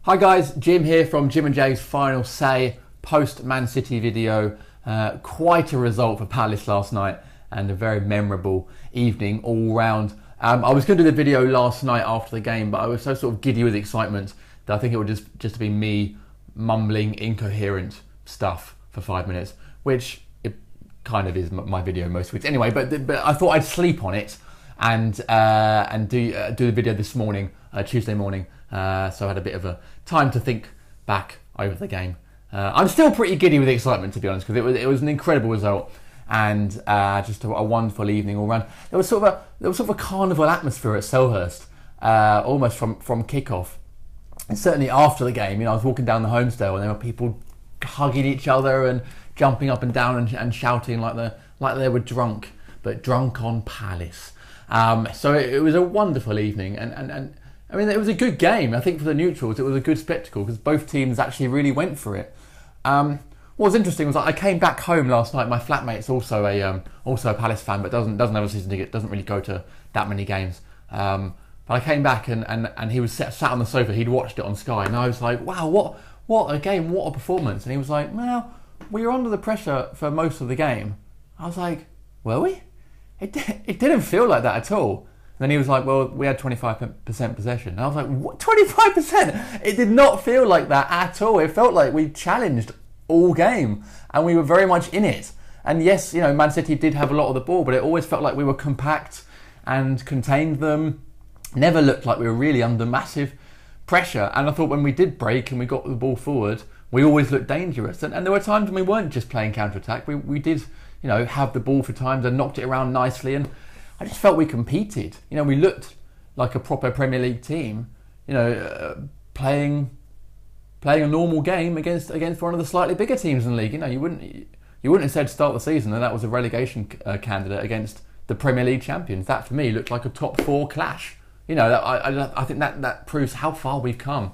Hi guys, Jim here from Jim and Jay's Final Say post Man City video. Quite a result for Palace last night and a very memorable evening all round. I was going to do the video last night after the game, but I was so sort of giddy with excitement that I think it would just be me mumbling incoherent stuff for 5 minutes, which it kind of is my video most weeks anyway. But I thought I'd sleep on it and do the video this morning, Tuesday morning. So I had a bit of a time to think back over the game. I'm still pretty giddy with excitement, to be honest, because it was an incredible result and just a wonderful evening all round. There was sort of a carnival atmosphere at Selhurst, almost from kickoff. And certainly after the game, I was walking down the Homestale and there were people hugging each other and jumping up and down and shouting like they were drunk, but drunk on Palace. So it was a wonderful evening, and I mean, it was a good game. I think for the neutrals, it was a good spectacle because both teams actually really went for it. What was interesting was I came back home last night. My flatmate's also a Palace fan, but doesn't have a season ticket. Doesn't really go to that many games. But I came back and he was sat on the sofa. He'd watched it on Sky, and I was like, "Wow, what a game! What a performance!" And he was like, "Well, we were under the pressure for most of the game." I was like, "Were we? It didn't feel like that at all." And then he was like, "Well, we had 25% possession." And I was like, "What? 25%?" It did not feel like that at all. It felt like we challenged all game and we were very much in it. And yes, Man City did have a lot of the ball, but it always felt like we were compact and contained them. Never looked like we were really under massive pressure. And I thought when we did break and we got the ball forward, we always looked dangerous. And there were times when we weren't just playing counter-attack. We did, have the ball for times and knocked it around nicely, and I just felt we competed. We looked like a proper Premier League team, playing a normal game against one of the slightly bigger teams in the league. You wouldn't have said start the season that was a relegation candidate against the Premier League champions. That for me looked like a top four clash. I think that proves how far we've come.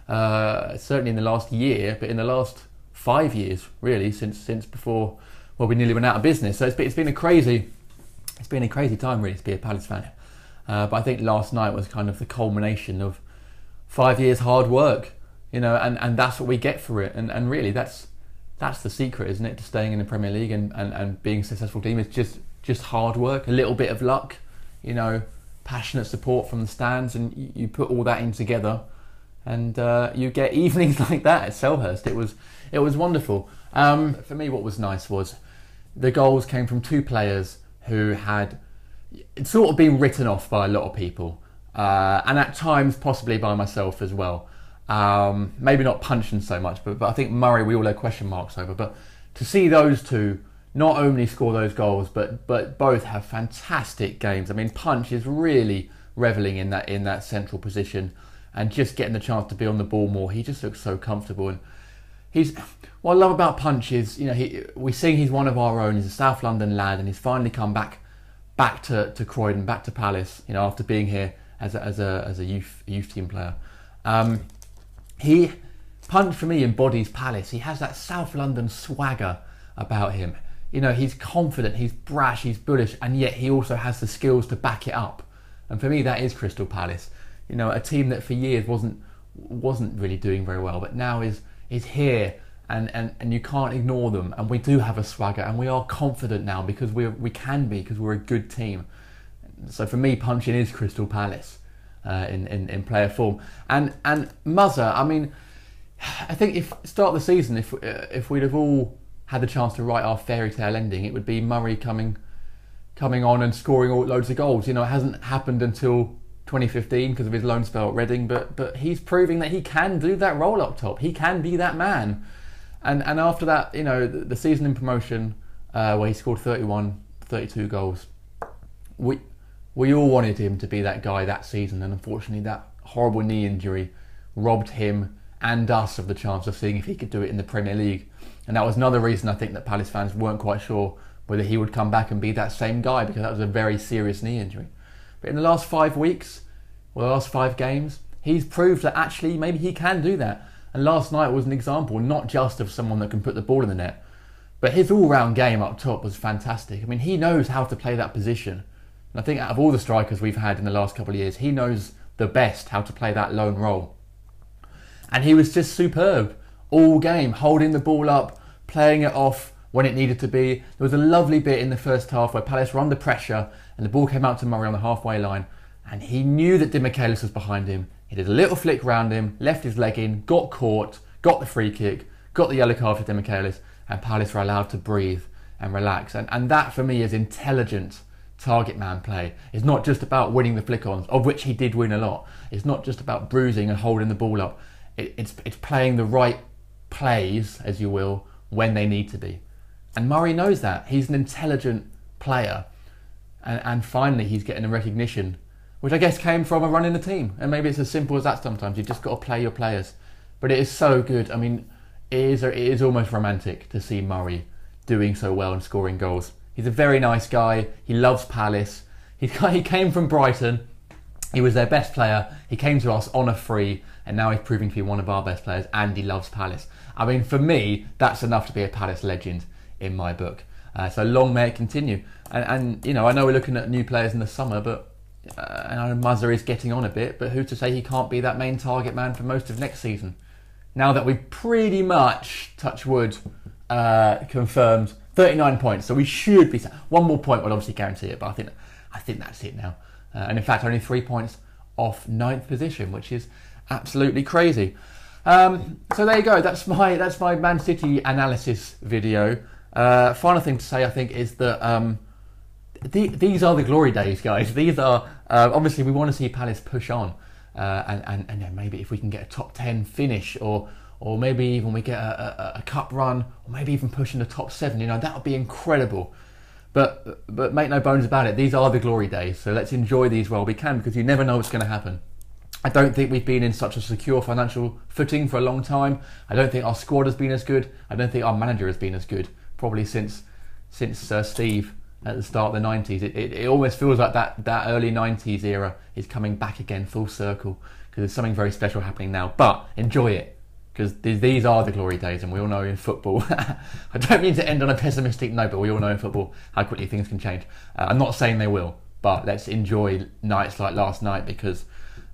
Certainly in the last year, but in the last 5 years, really, since before. Well, we nearly went out of business. So it's been a crazy time, really, to be a Palace fan. But I think last night was kind of the culmination of 5 years hard work, and that's what we get for it. And really, that's the secret, isn't it, to staying in the Premier League and being a successful team. It's just hard work, a little bit of luck, passionate support from the stands, and you put all that in together, and you get evenings like that at Selhurst. It was wonderful. For me, what was nice was the goals came from two players who had sort of been written off by a lot of people, and at times possibly by myself as well. Maybe not Puncheon so much, but I think Murray we all had question marks over. But to see those two not only score those goals, but both have fantastic games. I mean, Punch is really revelling in that central position and just getting the chance to be on the ball more. He just looks so comfortable, and what I love about Punch is, we sing he's one of our own. He's a South London lad, and he's finally come back to Croydon, back to Palace. After being here as a youth team player. Punch for me embodies Palace. He has that South London swagger about him. He's confident, he's brash, he's bullish, and yet he also has the skills to back it up. And for me, that is Crystal Palace. A team that for years wasn't really doing very well, but now is here. And you can't ignore them, and we do have a swagger, and we are confident now because we can be, because we're a good team. So for me, Puncheon is Crystal Palace in player form, and Muzza. I mean, I think if start the season, if we'd have all had the chance to write our fairy tale ending, it would be Murray coming on and scoring loads of goals. It hasn't happened until 2015 because of his loan spell at Reading, but he's proving that he can do that role up top. He can be that man. And after that, the season in promotion, where he scored 32 goals, we all wanted him to be that guy that season, and unfortunately that horrible knee injury robbed him and us of the chance of seeing if he could do it in the Premier League. And that was another reason I think that Palace fans weren't quite sure whether he would come back and be that same guy, because that was a very serious knee injury. But in the last 5 weeks, the last 5 games, he's proved that actually maybe he can do that. And last night was an example, not just of someone that can put the ball in the net, but his all-round game up top was fantastic. I mean, he knows how to play that position. And I think out of all the strikers we've had in the last couple of years, he knows the best how to play that lone role. And he was just superb all game, holding the ball up, playing it off when it needed to be. There was a lovely bit in the first half where Palace were under pressure and the ball came out to Murray on the halfway line, and he knew that Demichelis was behind him. He did a little flick round him, left his leg in, got caught, got the free kick, got the yellow card for Demichelis, and Palace were allowed to breathe and relax. And that for me is intelligent target man play. It's not just about winning the flick-ons, of which he did win a lot. It's not just about bruising and holding the ball up. It's playing the right plays, as you will, when they need to be. And Murray knows that. He's an intelligent player. And finally he's getting a recognition, which I guess came from a run in the team. And maybe it's as simple as that sometimes. You've just got to play your players. But it is so good. I mean, it is almost romantic to see Murray doing so well and scoring goals. He's a very nice guy. He loves Palace. He came from Brighton. He was their best player. He came to us on a free, and now he's proving to be one of our best players, and he loves Palace. I mean, for me, that's enough to be a Palace legend in my book. So long may it continue. And you know, I know we're looking at new players in the summer, but and I know Muzzer is getting on a bit, but who's to say he can't be that main target man for most of next season? Now that we've pretty much, touch wood, confirmed 39 points, so we should be... One more point would obviously guarantee it, but I think that's it now. And in fact, only 3 points off 9th position, which is absolutely crazy. So there you go. That's my Man City analysis video. Final thing to say, I think, is that these are the glory days, guys. These are obviously we want to see Palace push on, and you know, maybe if we can get a top 10 finish, or maybe even we get a cup run, or maybe even pushing the top 7. You know, that would be incredible. But make no bones about it, these are the glory days. So let's enjoy these while we can, because you never know what's going to happen. I don't think we've been in such a secure financial footing for a long time. I don't think our squad has been as good. I don't think our manager has been as good, probably since Steve at the start of the 90s. It almost feels like that early 90s era is coming back again full circle, because there's something very special happening now. But enjoy it, because these are the glory days, and we all know in football, I don't mean to end on a pessimistic note, but we all know in football how quickly things can change. I'm not saying they will, but let's enjoy nights like last night, because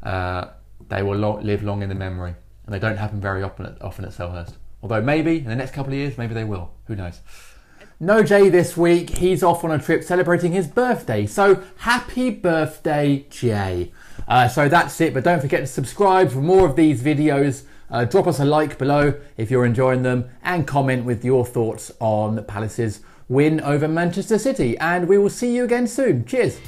they will live long in the memory, and they don't happen very often at Selhurst. Although maybe in the next couple of years, maybe they will. Who knows? No Jay this week. He's off on a trip celebrating his birthday. So happy birthday, Jay. So that's it. But don't forget to subscribe for more of these videos. Drop us a like below if you're enjoying them, and comment with your thoughts on Palace's win over Manchester City. And we will see you again soon. Cheers.